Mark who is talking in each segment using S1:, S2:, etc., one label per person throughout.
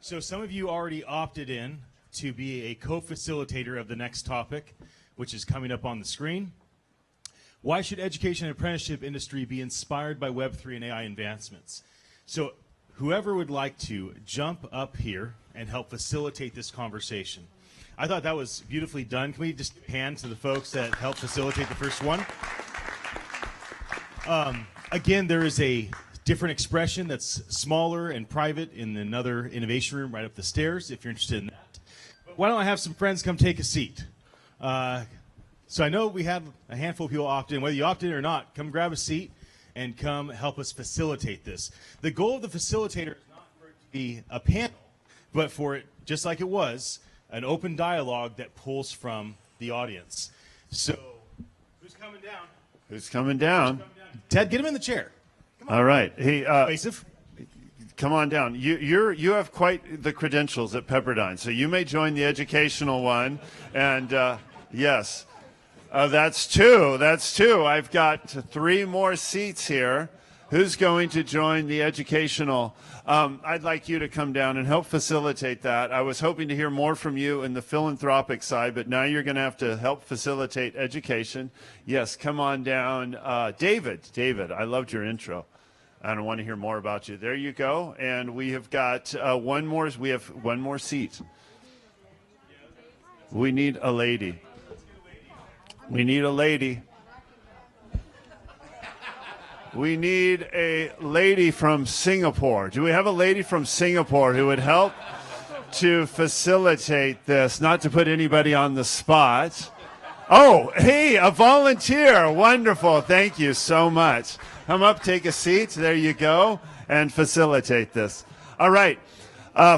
S1: So some of you already opted in to be a co-facilitator of the next topic, which is coming up on the screen. Why should education and apprenticeship industry be inspired by Web3 and AI advancements? So whoever would like to jump up here and help facilitate this conversation. I thought that was beautifully done. Can we just hand to the folks that helped facilitate the first one? Again, there is a different expression that's smaller and private in another innovation room right up the stairs if you're interested in that. But why don't I have some friends come take a seat? So I know we have a handful of people opt in. Whether you opt in or not, come grab a seat and come help us facilitate this. The goal of the facilitator is not for it to be a panel, but for it, just like it was, an open dialogue that pulls from the audience. So who's coming down?
S2: Who's coming down?
S1: Ted, get him in the chair.
S2: All right. Hey,
S1: Evasive.
S2: come on down. You have quite the credentials at Pepperdine, so you may join the educational one. And yes, that's two. That's two. I've got 3 more seats here. Who's going to join the educational? I'd like you to come down and help facilitate that. I was hoping to hear more from you in the philanthropic side, but now you're going to have to help facilitate education. Yes, come on down. David, I loved your intro. I don't want to hear more about you. There you go. And we have got one more. We have one more seat. We need a lady. We need a lady. We need a lady from Singapore. Do we have a lady from Singapore who would help to facilitate this? Not to put anybody on the spot. Oh, hey, a volunteer. Wonderful. Thank you so much. Come up, take a seat. There you go. And facilitate this. All right.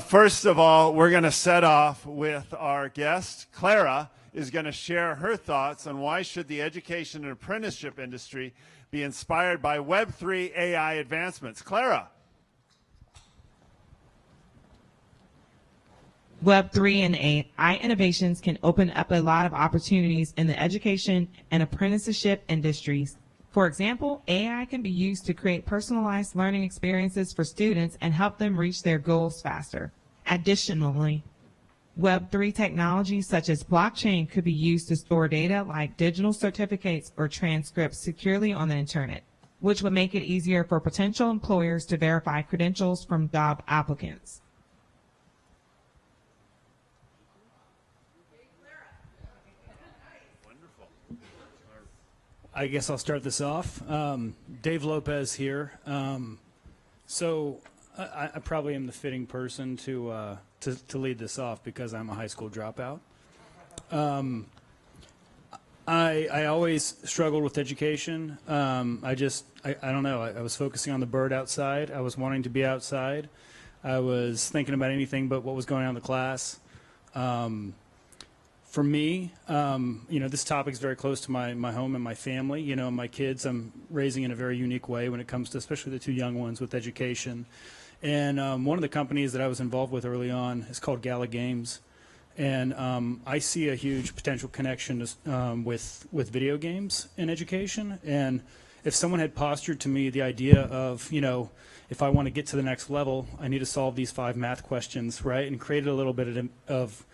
S2: First of all, we're going to set off with our guest. Clara is going to share her thoughts on why should the education and apprenticeship industry be inspired by Web3 AI advancements. Clara.
S3: Web3 and AI innovations can open up a lot of opportunities in the education and apprenticeship industries. For example, AI can be used to create personalized learning experiences for students and help them reach their goals faster. Additionally, Web3 technologies such as blockchain could be used to store data like digital certificates or transcripts securely on the internet, which would make it easier for potential employers to verify credentials from job applicants.
S4: I guess I'll start this off. Dave Lopez here. So I probably am the fitting person to lead this off because I'm a high school dropout. I always struggled with education. I don't know. I was focusing on the bird outside. I was wanting to be outside. I was thinking about anything but what was going on in the class. For me, this topic is very close to my home and my family. My kids I'm raising in a very unique way when it comes to especially the 2 young ones with education. And one of the companies that I was involved with early on is called Gala Games. And I see a huge potential connection with video games in education. And if someone had postured to me the idea of, if I want to get to the next level, I need to solve these 5 math questions, right? And created a little bit of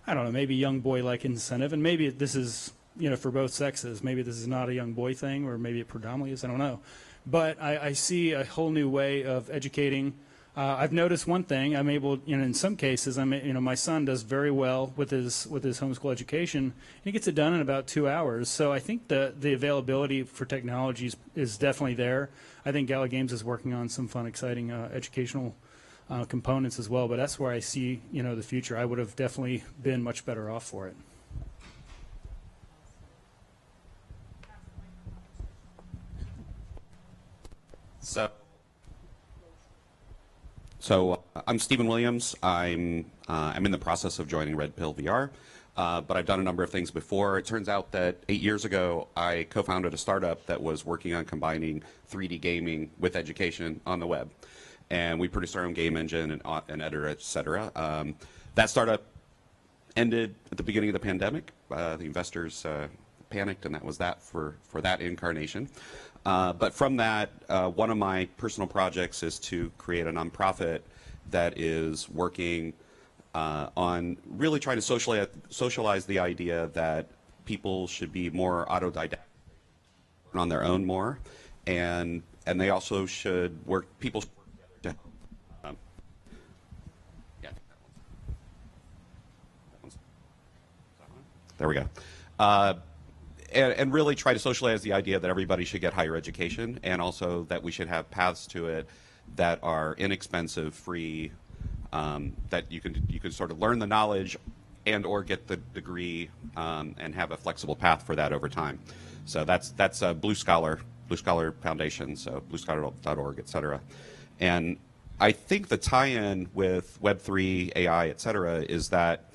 S4: I don't know, maybe young boy-like incentive. And maybe this is, for both sexes. Maybe this is not a young boy thing, or maybe it predominantly is. I don't know. But I see a whole new way of educating. I've noticed one thing. I'm able, in some cases, my son does very well with his homeschool education. He gets it done in about 2 hours. So I think the availability for technologies is definitely there. I think Gala Games is working on some fun, exciting educational components as well. But that's where I see, the future. I would have definitely been much better off for it.
S5: So I'm Stephen Williams. I'm in the process of joining Red Pill VR, but I've done a number of things before. It turns out that 8 years ago, I co-founded a startup that was working on combining 3D gaming with education on the web. And we produced our own game engine and editor, et cetera. That startup ended at the beginning of the pandemic. The investors panicked, and that was that for that incarnation. But from that, one of my personal projects is to create a nonprofit that is working on really trying to socialize the idea that people should be more autodidactic, on their own more, and they also should work. People should work together to yeah. There we go. And really try to socialize the idea that everybody should get higher education, and also that we should have paths to it that are inexpensive, free, that you can sort of learn the knowledge and or get the degree, and have a flexible path for that over time. So that's a Blue Scholar Foundation, so bluescholar.org, et cetera. And I think the tie-in with Web3, AI, et cetera, is that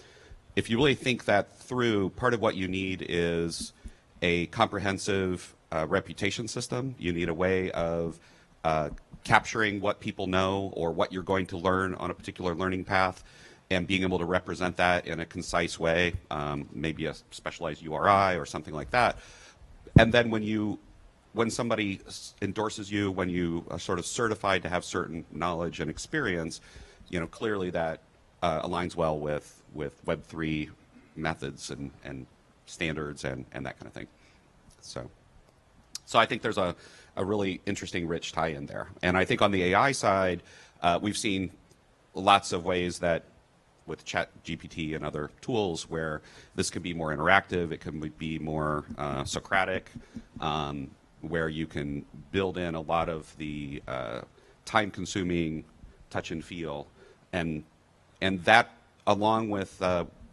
S5: if you really think that through, part of what you need is a comprehensive reputation system. You need a way of capturing what people know or what you're going to learn on a particular learning path, and being able to represent that in a concise way, maybe a specialized URI or something like that. And then when somebody endorses you, when you are sort of certified to have certain knowledge and experience, clearly that aligns well with Web3 methods and standards and that kind of thing. So I think there's a really interesting, rich tie-in there. And I think on the AI side, we've seen lots of ways that with ChatGPT and other tools where this can be more interactive, it can be more Socratic, where you can build in a lot of the time-consuming touch and feel, and that along with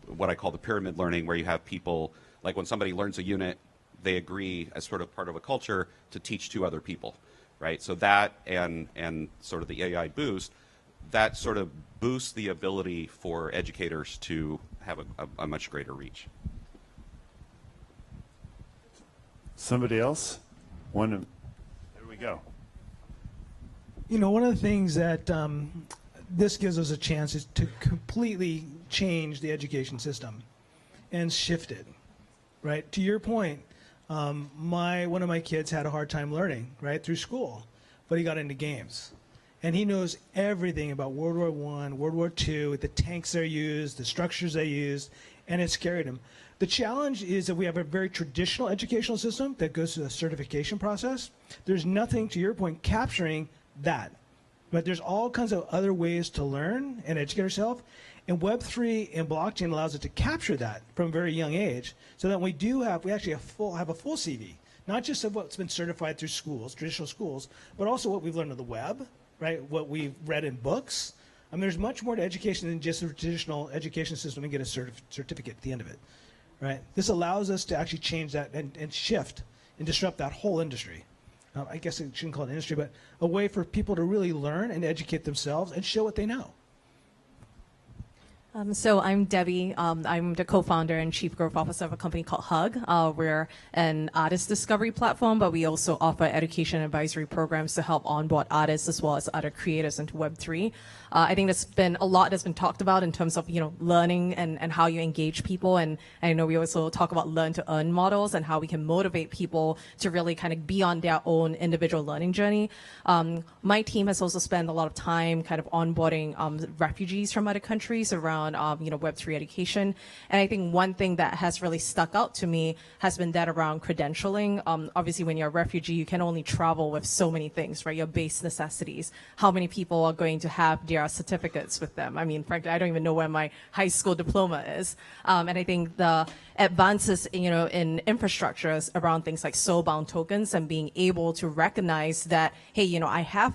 S5: what I call the pyramid learning, where you have people, like when somebody learns a unit, they agree as sort of part of a culture to teach to other people, right? So that and sort of the AI boost, that sort of boosts the ability for educators to have a much greater reach.
S2: Somebody else? There we go.
S6: One of the things that this gives us a chance is to completely change the education system and shift it, right? To your point, one of my kids had a hard time learning, right, through school, but he got into games. And he knows everything about World War I, World War II, the tanks they used, the structures they used, and it scared him. The challenge is that we have a very traditional educational system that goes through the certification process. There's nothing, to your point, capturing that. But there's all kinds of other ways to learn and educate yourself. And Web3 and blockchain allows it to capture that from a very young age, so that we actually have a full CV, not just of what's been certified through schools, traditional schools, but also what we've learned on the web, right? What we've read in books. I mean, there's much more to education than just a traditional education system and get a certificate at the end of it, right? This allows us to actually change that and shift and disrupt that whole industry. I guess I shouldn't call it an industry, but a way for people to really learn and educate themselves and show what they know.
S7: So I'm Debbie. I'm the co-founder and chief growth officer of a company called Hug. We're an artist discovery platform, but we also offer education advisory programs to help onboard artists as well as other creators into Web3. I think there's been a lot that's been talked about in terms of learning and how you engage people. And I know we also talk about learn to earn models and how we can motivate people to really kind of be on their own individual learning journey. My team has also spent a lot of time kind of onboarding refugees from other countries around Web3 education. And I think one thing that has really stuck out to me has been that around credentialing. Obviously, when you're a refugee, you can only travel with so many things, right? Your base necessities. How many people are going to have their certificates with them? I mean, frankly, I don't even know where my high school diploma is. And I think the advances, in infrastructures around things like soul-bound tokens and being able to recognize that, hey, I have,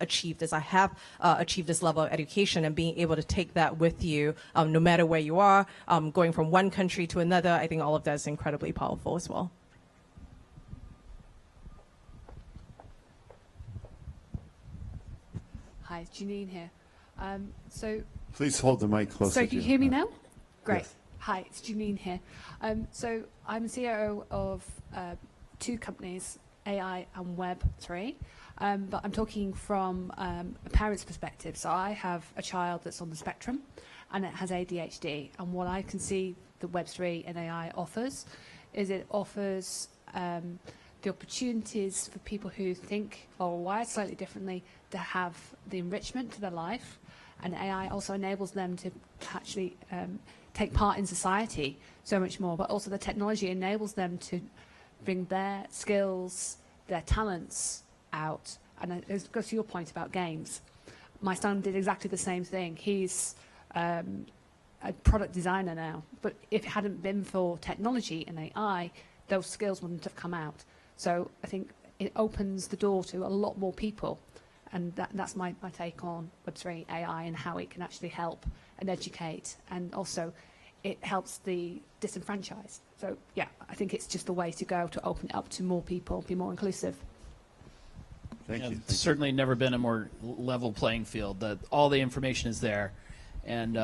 S7: achieved this. I have achieved this level of education, and being able to take that with you, no matter where you are, going from one country to another. I think all of that is incredibly powerful as well.
S8: Hi, it's Janine here.
S2: Please hold the mic closer.
S8: So can you hear me now? Great.
S2: Yes.
S8: Hi, it's Janine here. So I'm CEO of two companies, AI and Web3, but I'm talking from a parent's perspective. So I have a child that's on the spectrum and it has ADHD. And what I can see that Web3 and AI offers is it offers the opportunities for people who think or are wired slightly differently to have the enrichment to their life and AI also enables them to actually take part in society so much more, but also the technology enables them to bring their skills, their talents out. And it goes to your point about games. My son did exactly the same thing. He's a product designer now, but if it hadn't been for technology and AI, those skills wouldn't have come out. So I think it opens the door to a lot more people, and that's my take on Web3 AI and how it can actually help and educate, and also it helps the disenfranchised. So yeah, I think it's just the way to go, to open it up to more people, be more inclusive.
S2: Thank you.
S9: It's certainly never been a more level playing field. That all the information is there. And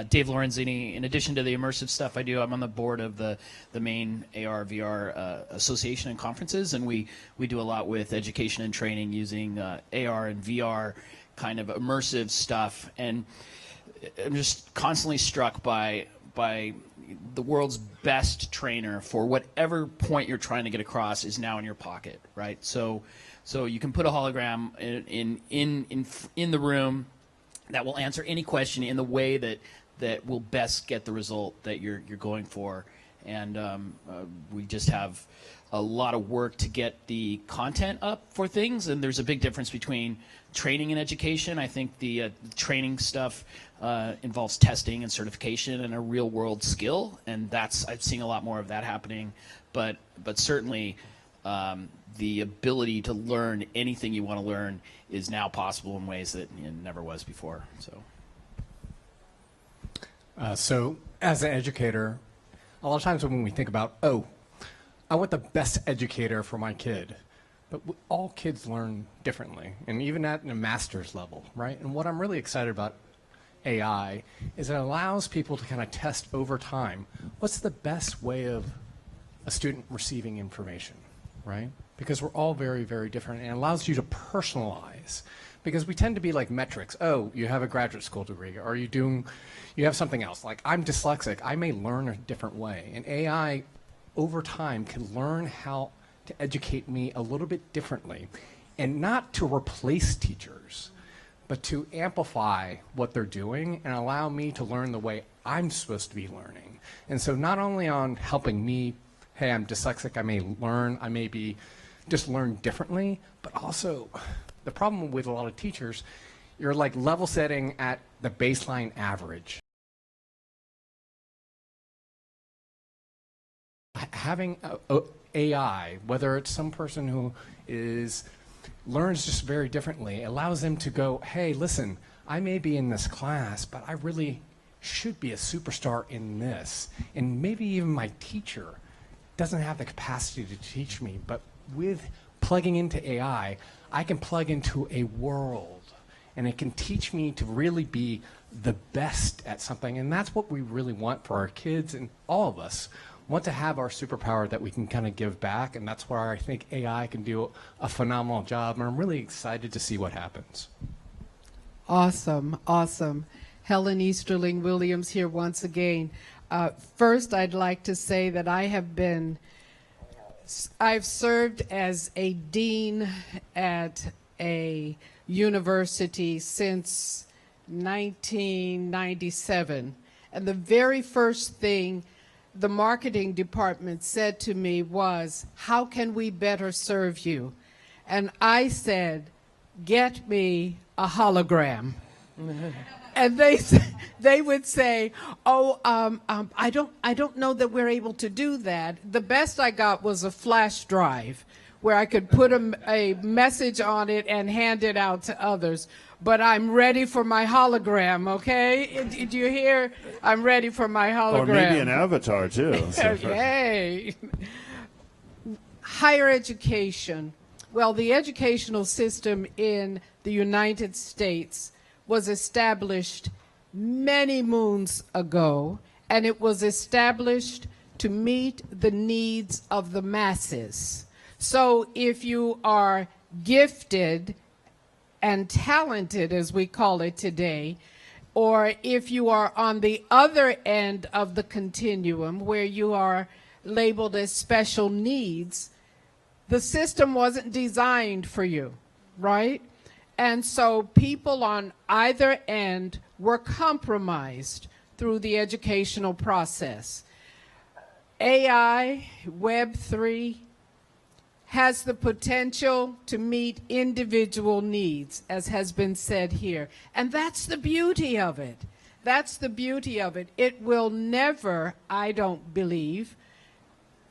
S9: Dave Lorenzini, in addition to the immersive stuff I do, I'm on the board of the main AR VR association and conferences, and we do a lot with education and training using AR and VR kind of immersive stuff. And I'm just constantly struck by the world's best trainer for whatever point you're trying to get across is now in your pocket, right? So you can put a hologram in the room that will answer any question in the way that will best get the result that you're going for. And we just have a lot of work to get the content up for things, and there's a big difference between training and education. I think the training stuff involves testing and certification and a real world skill, and I'm seeing a lot more of that happening. But certainly the ability to learn anything you want to learn is now possible in ways that it never was before.
S10: So as an educator, a lot of times when we think about, oh, I want the best educator for my kid, but all kids learn differently, and even at a master's level, right? And what I'm really excited about AI is it allows people to kind of test over time what's the best way of a student receiving information, right? Because we're all very, very different, and it allows you to personalize. Because we tend to be like metrics. Oh, you have a graduate school degree, or you have something else. Like, I'm dyslexic, I may learn a different way. And AI, over time, can learn how to educate me a little bit differently. And not to replace teachers, but to amplify what they're doing and allow me to learn the way I'm supposed to be learning. And so not only on helping me, hey, I'm dyslexic, I may be just learn differently, but also the problem with a lot of teachers, you're like level setting at the baseline average. Having AI, whether it's some person who learns just very differently, allows them to go, hey, listen, I may be in this class, but I really should be a superstar in this. And maybe even my teacher doesn't have the capacity to teach me, but with plugging into AI, I can plug into a world, and it can teach me to really be the best at something. And that's what we really want for our kids, and all of us want to have our superpower that we can kind of give back, and that's where I think AI can do a phenomenal job, and I'm really excited to see what happens.
S11: Awesome, awesome. Helen Easterling Williams here once again. First, I'd like to say that I've served as a dean at a university since 1997. And the very first thing the marketing department said to me was, how can we better serve you? And I said, get me a hologram. And they would say, oh, I don't know that we're able to do that. The best I got was a flash drive where I could put a message on it and hand it out to others. But I'm ready for my hologram, okay? Did you hear? I'm ready for my hologram.
S2: Or maybe an avatar, too.
S11: Yay. Higher education. Well, the educational system in the United States was established many moons ago, and it was established to meet the needs of the masses. So if you are gifted and talented, as we call it today, or if you are on the other end of the continuum where you are labeled as special needs, the system wasn't designed for you, right? And so people on either end were compromised through the educational process. AI, Web3, has the potential to meet individual needs, as has been said here. And that's the beauty of it. That's the beauty of it. It will never, I don't believe,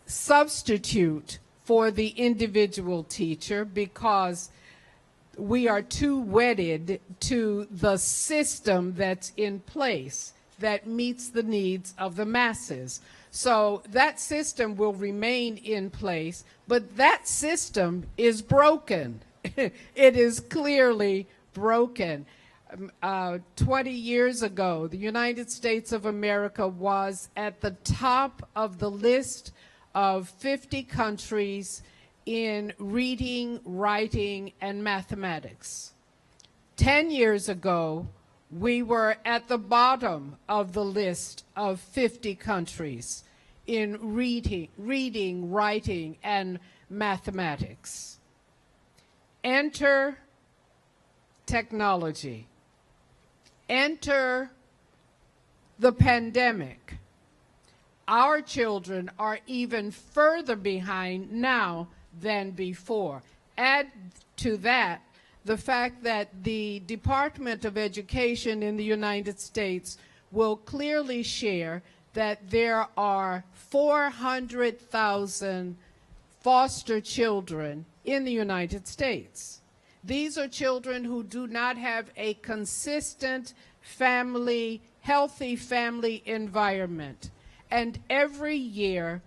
S11: substitute for the individual teacher, because we are too wedded to the system that's in place that meets the needs of the masses. So that system will remain in place, but that system is broken. It is clearly broken. 20 years ago, the United States of America was at the top of the list of 50 countries in reading, writing, and mathematics. 10 years ago, we were at the bottom of the list of 50 countries in reading, writing, and mathematics. Enter technology. Enter the pandemic. Our children are even further behind now than before. Add to that the fact that the Department of Education in the United States will clearly share that there are 400,000 foster children in the United States. These are children who do not have a consistent family, healthy family environment. And every year,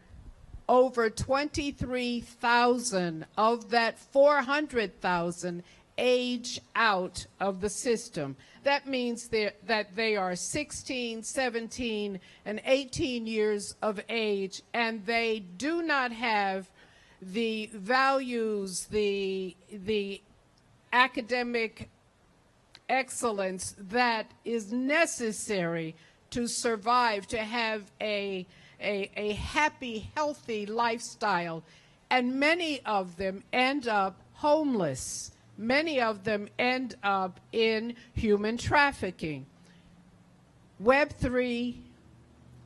S11: over 23,000 of that 400,000 age out of the system. That means that they are 16, 17, and 18 years of age, and they do not have the values, the academic excellence that is necessary to survive, to have a happy, healthy lifestyle. And many of them end up homeless. Many of them end up in human trafficking. Web3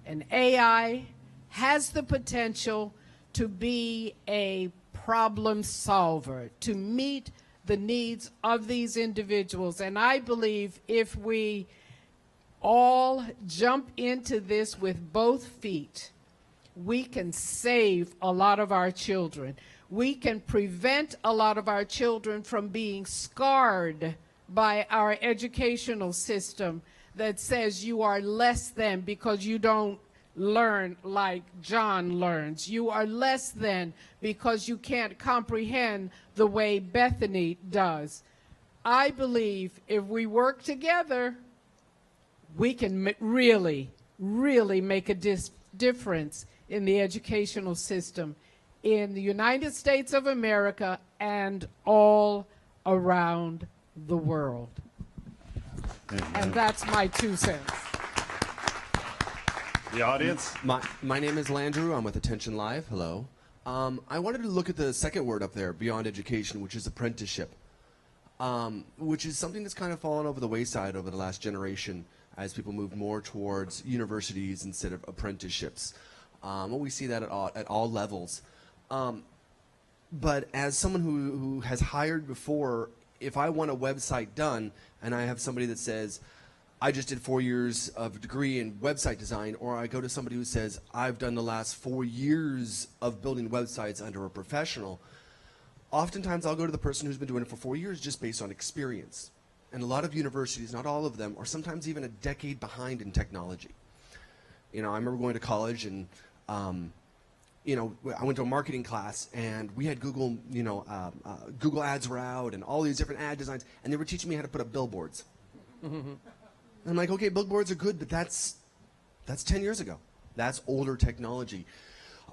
S11: and AI has the potential to be a problem solver, to meet the needs of these individuals. And I believe if we all jump into this with both feet, we can save a lot of our children. We can prevent a lot of our children from being scarred by our educational system that says you are less than because you don't learn like John learns. You are less than because you can't comprehend the way Bethany does. I believe if we work together, we can really, really make a difference in the educational system in the United States of America and all around the world. And that's my 2 cents.
S2: The audience?
S12: My name is Landrew. I'm with attn.live. Hello. I wanted to look at the second word up there, beyond education, which is apprenticeship, which is something that's kind of fallen over the wayside over the last generation as people move more towards universities instead of apprenticeships. We see that at all levels. But as someone who has hired before, if I want a website done and I have somebody that says, I just did 4 years of a degree in website design, or I go to somebody who says, I've done the last 4 years of building websites under a professional, oftentimes I'll go to the person who's been doing it for 4 years just based on experience. And a lot of universities, not all of them, are sometimes even a decade behind in technology. You know, I remember going to college and you know, I went to a marketing class and we had Google, you know, Google ads were out and all these different ad designs, and they were teaching me how to put up billboards. And I'm like, okay, billboards are good, but that's 10 years ago. That's older technology.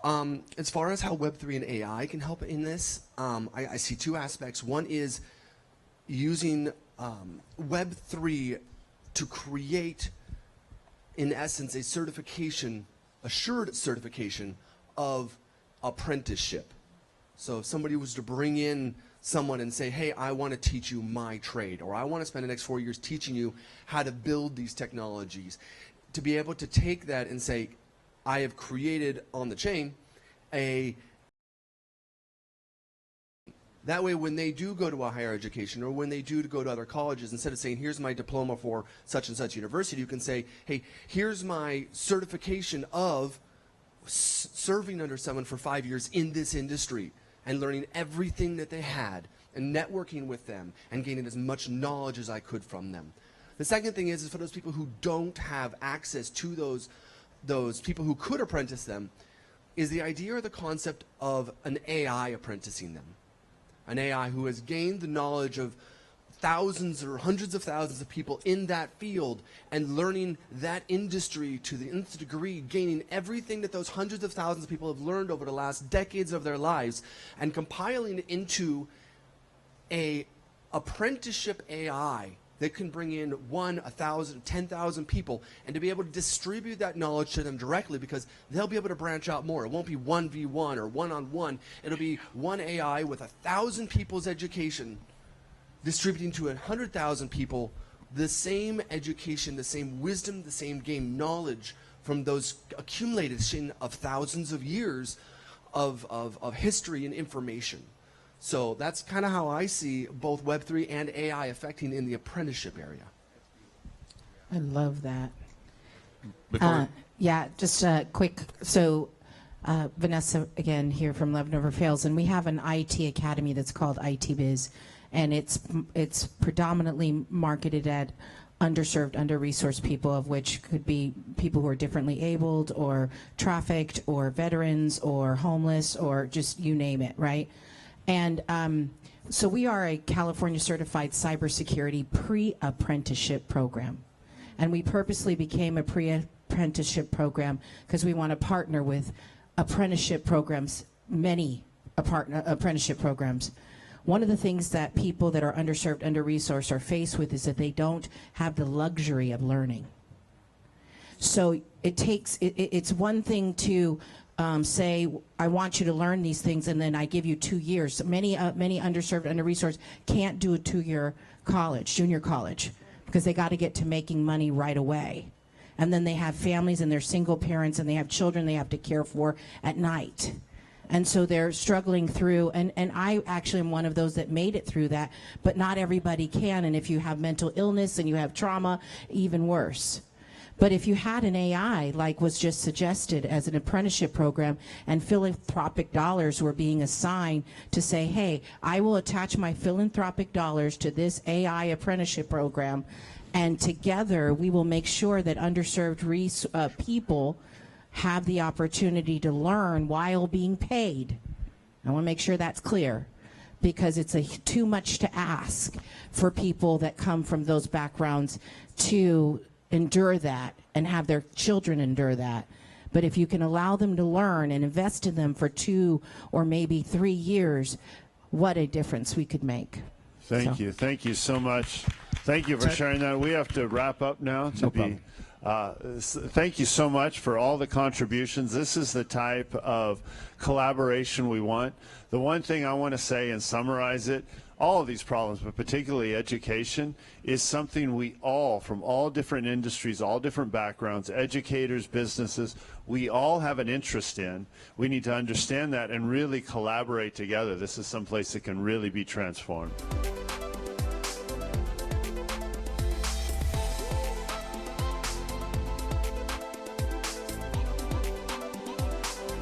S12: As far as how Web3 and AI can help in this, I see 2 aspects. One is using Web3 to create, in essence, a certification, assured certification of apprenticeship. So if somebody was to bring in someone and say, hey, I want to teach you my trade, or I want to spend the next 4 years teaching you how to build these technologies. To be able to take that and say, I have created on the chain that way when they do go to a higher education or when they do go to other colleges, instead of saying, here's my diploma for such and such university, you can say, hey, here's my certification of serving under someone for 5 years in this industry and learning everything that they had and networking with them and gaining as much knowledge as I could from them. The second thing is for those people who don't have access to those people who could apprentice them, is the idea or the concept of an AI apprenticing them. An AI who has gained the knowledge of thousands or hundreds of thousands of people in that field and learning that industry to the nth degree, gaining everything that those hundreds of thousands of people have learned over the last decades of their lives and compiling it into a apprenticeship AI that can bring in 1, 1,000, 10,000 people, and to be able to distribute that knowledge to them directly, because they'll be able to branch out more. It won't be 1v1 or one-on-one. It'll be one AI with 1,000 people's education distributing to 100,000 people the same education, the same wisdom, the same game knowledge from those accumulation of thousands of years of history and information. So that's kind of how I see both Web3 and AI affecting in the apprenticeship area.
S13: I love that.
S14: Yeah, just a quick, so Vanessa again here from Love Never Fails, and we have an IT academy that's called IT Biz, and it's predominantly marketed at underserved, under-resourced people, of which could be people who are differently abled or trafficked or veterans or homeless or just you name it, right? And so we are a California certified cybersecurity pre-apprenticeship program. And we purposely became a pre-apprenticeship program because we want to partner with apprenticeship programs, many apprenticeship programs. One of the things that people that are underserved, under-resourced are faced with is that they don't have the luxury of learning. So it's one thing to say, I want you to learn these things, and then I give you 2 years. Many underserved, under-resourced can't do a 2-year college, junior college, because they got to get to making money right away. And then they have families, and they're single parents, and they have children they have to care for at night. And so they're struggling through, and I actually am one of those that made it through that, but not everybody can, and if you have mental illness and you have trauma, even worse. But if you had an AI, like was just suggested as an apprenticeship program, and philanthropic dollars were being assigned to say, hey, I will attach my philanthropic dollars to this AI apprenticeship program, and together we will make sure that underserved people have the opportunity to learn while being paid. I want to make sure that's clear, because it's too much to ask for people that come from those backgrounds to endure that and have their children endure that. But if you can allow them to learn and invest in them for 2 or maybe 3 years, what a difference we could make.
S2: Thank you. Thank you so much. Thank you for sharing that. We have to wrap up now. Thank you so much for all the contributions. This is the type of collaboration we want. The one thing I want to say and summarize it, all of these problems, but particularly education, is something we all, from all different industries, all different backgrounds, educators, businesses, we all have an interest in. We need to understand that and really collaborate together. This is someplace that can really be transformed.